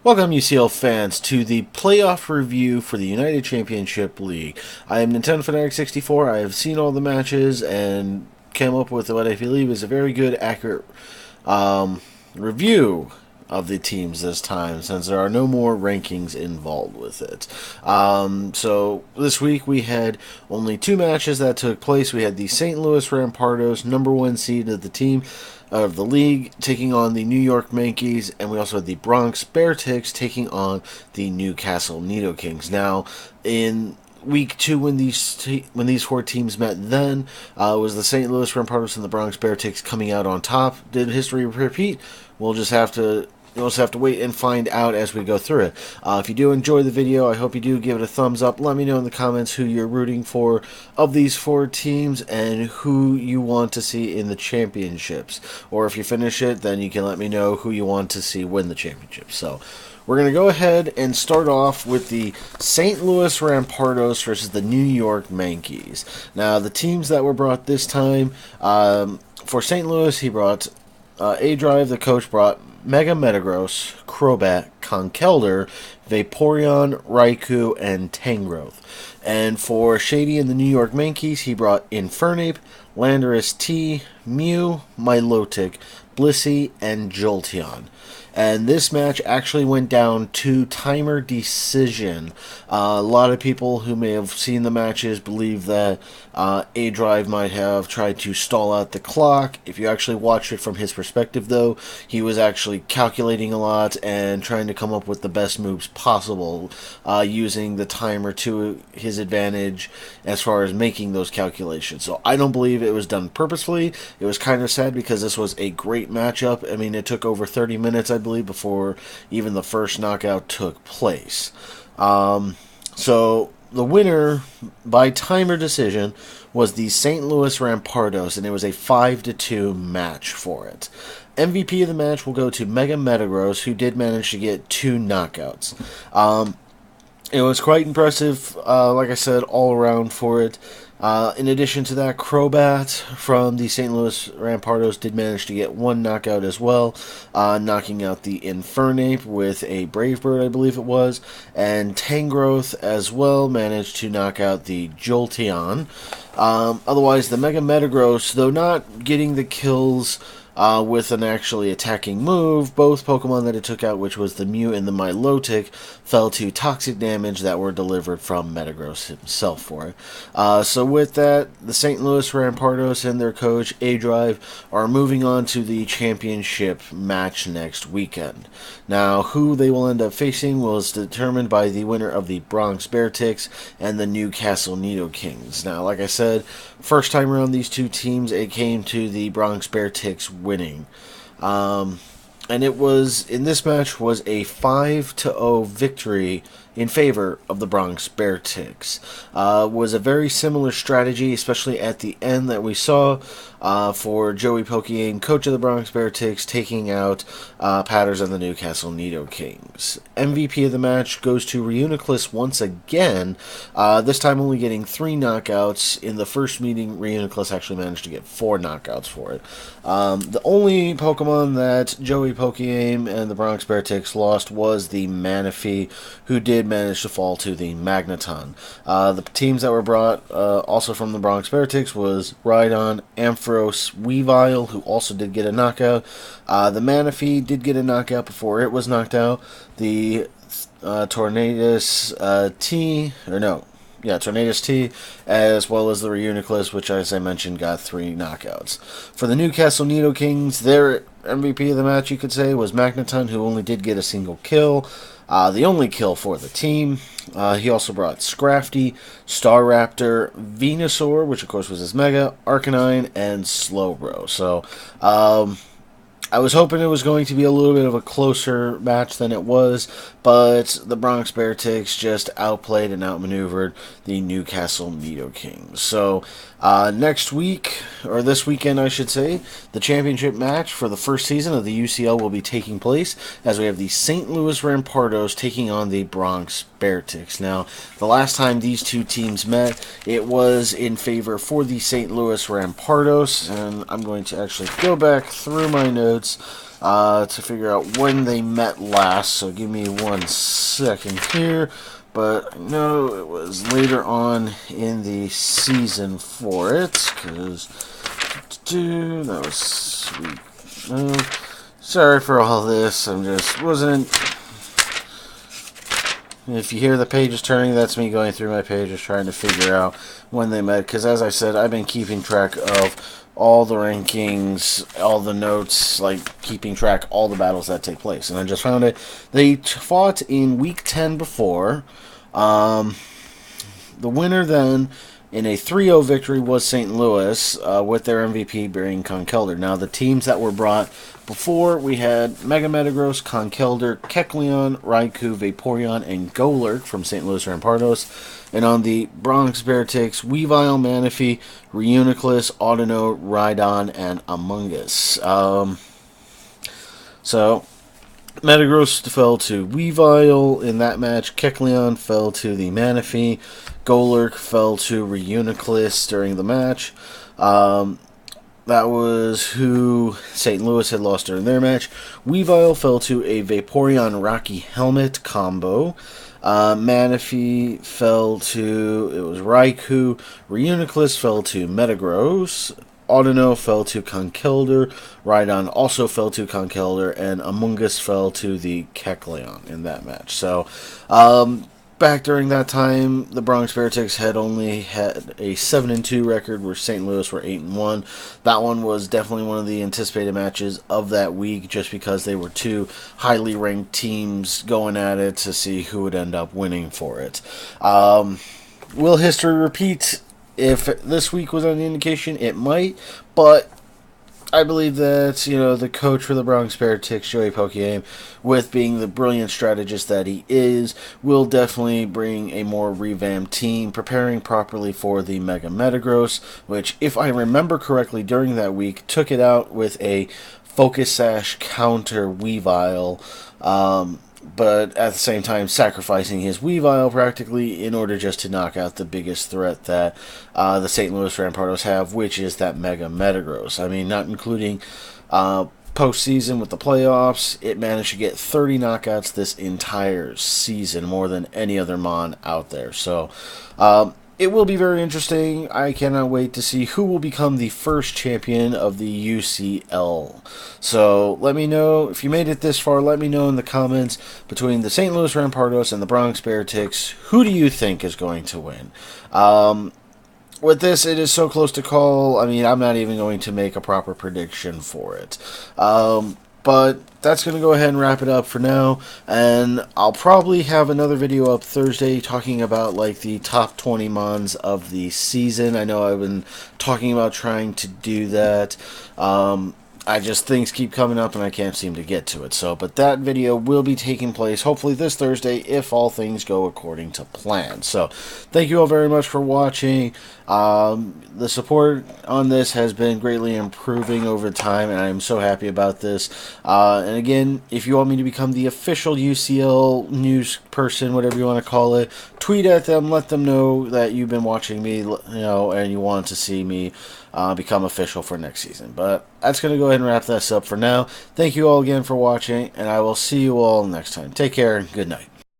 Welcome, UCL fans, to the playoff review for the United Championship League. I am Nintendo Fanatic 64. I have seen all the matches and came up with what I believe is a very good, accurate review of the teams this time, since there are no more rankings involved with it. So this week we had only two matches that took place. We had the St. Louis Rampardos, number one seed of the team of the league, taking on the New York Yankees, and we also had the Bronx Bearticks taking on the Newcastle Nido Kings. Now, in week two, when these four teams met, then was the St. Louis Rampardos and the Bronx Bearticks coming out on top. Did history repeat? You'll just have to wait and find out as we go through it. If you do enjoy the video, I hope you do give it a thumbs up. Let me know in the comments who you're rooting for of these four teams and who you want to see in the championships. Or if you finish it, then you can let me know who you want to see win the championship. So we're going to go ahead and start off with the St. Louis Rampardos versus the New York Yankees. Now, the teams that were brought this time, for St. Louis, he brought A-Drive, the coach, brought Mega Metagross, Crobat, Conkeldurr, Vaporeon, Raikou, and Tangrowth. And for Shady and the New York Yankees, he brought Infernape, Landorus T, Mew, Milotic, Blissey, and Jolteon. And this match actually went down to timer decision. A lot of people who may have seen the matches believe that A-Drive might have tried to stall out the clock. If you actually watch it from his perspective, though, he was actually calculating a lot and trying to come up with the best moves possible, using the timer to his advantage as far as making those calculations. So I don't believe it was done purposefully. It was kind of sad because this was a great matchup. I mean, it took over 30 minutes, I believe, before even the first knockout took place. So the winner by timer decision was the St. Louis Rampardos, and it was a 5-2 match for it. MVP of the match will go to Mega Metagross, who did manage to get 2 knockouts. It was quite impressive, like I said, all around for it. In addition to that, Crobat from the St. Louis Rampardos did manage to get 1 knockout as well, knocking out the Infernape with a Brave Bird, I believe it was, and Tangrowth as well managed to knock out the Jolteon. Otherwise, the Mega Metagross, though not getting the kills with an actually attacking move, both Pokemon that it took out, which was the Mew and the Milotic, fell to toxic damage that were delivered from Metagross himself for it. So with that, the St. Louis Rampardos and their coach, A-Drive, are moving on to the championship match next weekend. Now, who they will end up facing was determined by the winner of the Bronx Bearticks and the Newcastle Nido Kings. Now, like I said, first time around these two teams, it came to the Bronx Bearticks winning. And it was, in this match, was a 5-0 victory in favor of the Bronx Bearticks. Was a very similar strategy, especially at the end, that we saw for Joey Pokieam, coach of the Bronx Bearticks, taking out Patters and the Newcastle Nido Kings. MVP of the match goes to Reuniclus once again, this time only getting 3 knockouts. In the first meeting, Reuniclus actually managed to get 4 knockouts for it. The only Pokemon that Joey Pokieam and the Bronx Bearticks lost was the Manaphy, who did manage to fall to the Magneton. The teams that were brought also from the Bronx Bearticks was Rhydon, Ampharos, Weavile, who also did get a knockout. The Manaphy did get a knockout before it was knocked out. The Tornadus Tornadus T, as well as the Reuniclus, which, as I mentioned, got 3 knockouts. For the Newcastle Nido Kings, their MVP of the match, you could say, was Magneton, who only did get a single kill. The only kill for the team. He also brought Scrafty, Staraptor, Venusaur, which of course was his Mega, Arcanine, and Slowbro. So, I was hoping it was going to be a little bit of a closer match than it was, but the Bronx Bearticks just outplayed and outmaneuvered the Newcastle Nido Kings. So, next week, or this weekend I should say, the championship match for the first season of the UCL will be taking place, as we have the St. Louis Rampardos taking on the Bronx Bearticks. Now, the last time these two teams met, it was in favor for the St. Louis Rampardos, and I'm going to actually go back through my notes notes to figure out when they met last, so give me 1 second here. But I know it was later on in the season for it, because that was sweet. Sorry for all this. I'm just wasn't. If you hear the pages turning, that's me going through my pages trying to figure out when they met. Because as I said, I've been keeping track of all the rankings, all the notes, like keeping track all the battles that take place. And I just found it. They fought in week 10 before. The winner then, in a 3-0 victory, was St. Louis, with their MVP being Conkelder. Now, the teams that were brought before, we had Mega Metagross, Conkelder, Kecleon, Raikou, Vaporeon, and Golurk from St. Louis Rampardos. And on the Bronx Bearticks, Weavile, Manaphy, Reuniclus, Audino, Rhydon, and Amoonguss. So, Metagross fell to Weavile in that match. Kecleon fell to the Manaphy. Golurk fell to Reuniclus during the match. That was who St. Louis had lost during their match. Weavile fell to a Vaporeon Rocky Helmet combo. Manaphy fell to, it was Raikou. Reuniclus fell to Metagross. Audino fell to Conkelder. Rhydon also fell to Conkelder. And Amoonguss fell to the Kecleon in that match. So, back during that time, the Bronx Bearticks had only had a 7-2 record, where St. Louis were 8-1. That one was definitely one of the anticipated matches of that week, just because they were two highly ranked teams going at it to see who would end up winning for it. Will history repeat? If this week was any indication, it might, but I believe that, the coach for the Bronx Bearticks, Joey Pokeyame, with being the brilliant strategist that he is, will definitely bring a more revamped team, preparing properly for the Mega Metagross, which, if I remember correctly, during that week, took it out with a Focus Sash counter Weavile, but at the same time sacrificing his Weavile practically in order just to knock out the biggest threat that the St. Louis Rampardos have, which is that Mega Metagross. I mean, not including postseason with the playoffs, it managed to get 30 knockouts this entire season, more than any other Mon out there. So, it will be very interesting. I cannot wait to see who will become the first champion of the UCL. So let me know, if you made it this far, let me know in the comments, between the St. Louis Rampardos and the Bronx Bearticks, who do you think is going to win? With this, it is so close to call, I mean, I'm not even going to make a proper prediction for it. But that's going to go ahead and wrap it up for now, and I'll probably have another video up Thursday talking about, like, the top 20 Mons of the season. I know I've been talking about trying to do that. Things keep coming up and I can't seem to get to it. So, but that video will be taking place hopefully this Thursday if all things go according to plan. So, thank you all very much for watching. The support on this has been greatly improving over time, and I'm so happy about this. And again, if you want me to become the official UCL news person, whatever you want to call it, tweet at them, let them know that you've been watching me, and you want to see me become official for next season. But that's going to go ahead and wrap this up for now. Thank you all again for watching, and I will see you all next time. Take care and good night.